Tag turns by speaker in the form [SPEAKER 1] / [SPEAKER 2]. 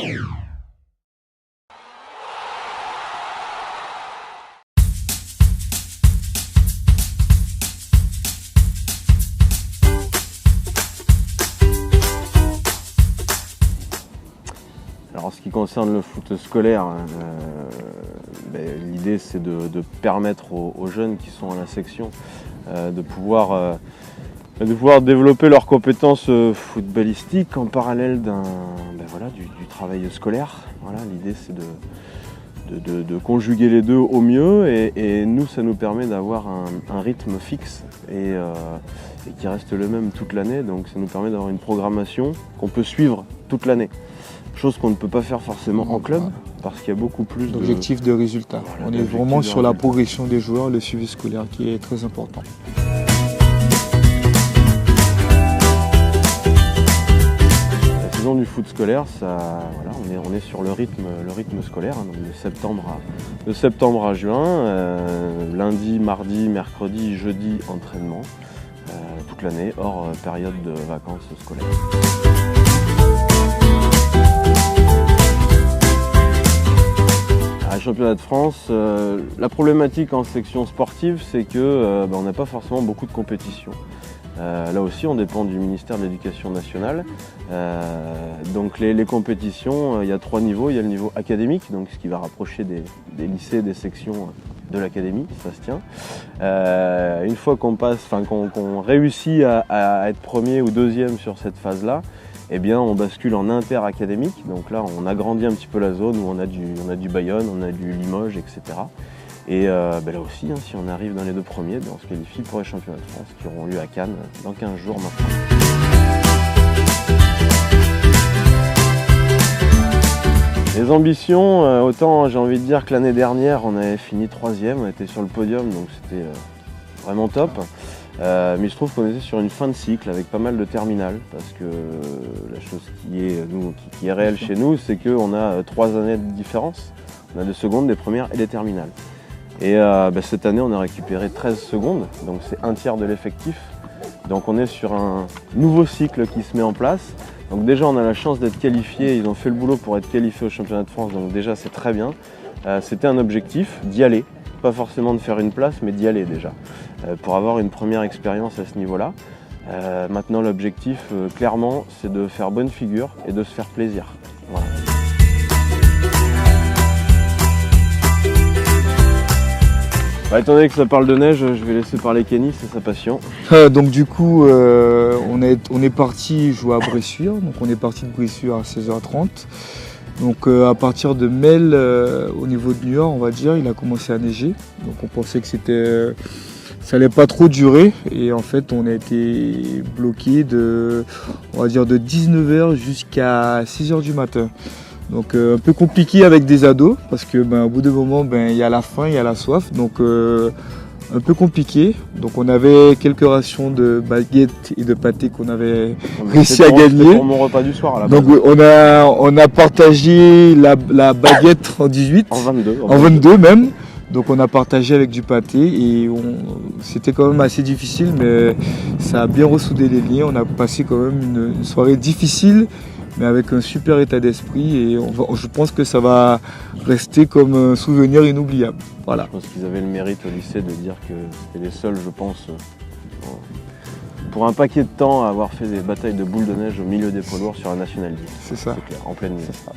[SPEAKER 1] Alors en ce qui concerne le foot scolaire, l'idée c'est de permettre aux jeunes qui sont à la section de pouvoir développer leurs compétences footballistiques en parallèle du travail scolaire. Voilà, l'idée c'est de conjuguer les deux au mieux et nous ça nous permet d'avoir un rythme fixe et qui reste le même toute l'année, donc ça nous permet d'avoir une programmation qu'on peut suivre toute l'année. Chose qu'on ne peut pas faire forcément en club parce qu'il y a beaucoup plus
[SPEAKER 2] d'objectifs de résultats. Voilà, on est vraiment sur la progression des joueurs, le suivi scolaire qui est très important.
[SPEAKER 1] La saison du foot scolaire, on est sur le rythme scolaire, donc de septembre à juin, lundi, mardi, mercredi, jeudi, entraînement, toute l'année, hors période de vacances scolaires. À Championnat de France, la problématique en section sportive, c'est que on n'a pas forcément beaucoup de compétitions. Là aussi, on dépend du ministère de l'Éducation nationale. Donc les compétitions, il y a 3 niveaux. Il y a le niveau académique, donc ce qui va rapprocher des lycées, des sections de l'académie, ça se tient. Une fois qu'on réussit à être premier ou deuxième sur cette phase-là, eh bien, on bascule en inter-académique. Donc là, on agrandit un petit peu la zone où on a du Bayonne, on a du Limoges, etc. Et là aussi, si on arrive dans les 2 premiers, on se qualifie pour les championnats de France qui auront lieu à Cannes dans 15 jours maintenant. Les ambitions, autant j'ai envie de dire que l'année dernière, on avait fini 3e, on était sur le podium, donc c'était vraiment top. Mais je trouve qu'on était sur une fin de cycle avec pas mal de terminales parce que la chose qui est réelle chez nous, c'est qu'on a 3 années de différence. On a des secondes, des premières et des terminales. Et cette année, on a récupéré 13 secondes, donc c'est un tiers de l'effectif. Donc on est sur un nouveau cycle qui se met en place. Donc déjà, on a la chance d'être qualifiés, ils ont fait le boulot pour être qualifiés au championnat de France, donc déjà c'est très bien. C'était un objectif, d'y aller. Pas forcément de faire une place, mais d'y aller déjà, pour avoir une première expérience à ce niveau-là. Maintenant, l'objectif, clairement, c'est de faire bonne figure et de se faire plaisir. Voilà. Étant donné que ça parle de neige, je vais laisser parler Kenny, c'est sa passion.
[SPEAKER 2] Donc du coup, on est parti jouer à Bressuire, donc on est parti de Bressuire à 16h30. Donc à partir de Mel, au niveau de Niort, on va dire, il a commencé à neiger. Donc on pensait que ça allait pas trop durer. Et en fait, on a été bloqué de 19h jusqu'à 6h du matin. Donc un peu compliqué avec des ados parce que au bout d'un moment, il y a la faim, il y a la soif. Donc un peu compliqué. Donc on avait quelques rations de baguettes et de pâté qu'on avait réussi à gagner.
[SPEAKER 1] C'était pour mon repas du soir à la base.
[SPEAKER 2] Donc on a partagé la baguette en 18.
[SPEAKER 1] En 22.
[SPEAKER 2] En 22 même. Donc on a partagé avec du pâté et c'était quand même assez difficile, mais ça a bien ressoudé les liens. On a passé quand même une soirée difficile, mais avec un super état d'esprit et je pense que ça va rester comme un souvenir inoubliable. Voilà.
[SPEAKER 1] Je pense qu'ils avaient le mérite au lycée de dire que c'était les seuls, je pense, pour un paquet de temps à avoir fait des batailles de boules de neige au milieu des poids lourds sur la National 10.
[SPEAKER 2] C'est ça.
[SPEAKER 1] C'est clair, en pleine nuit.
[SPEAKER 2] C'est ça.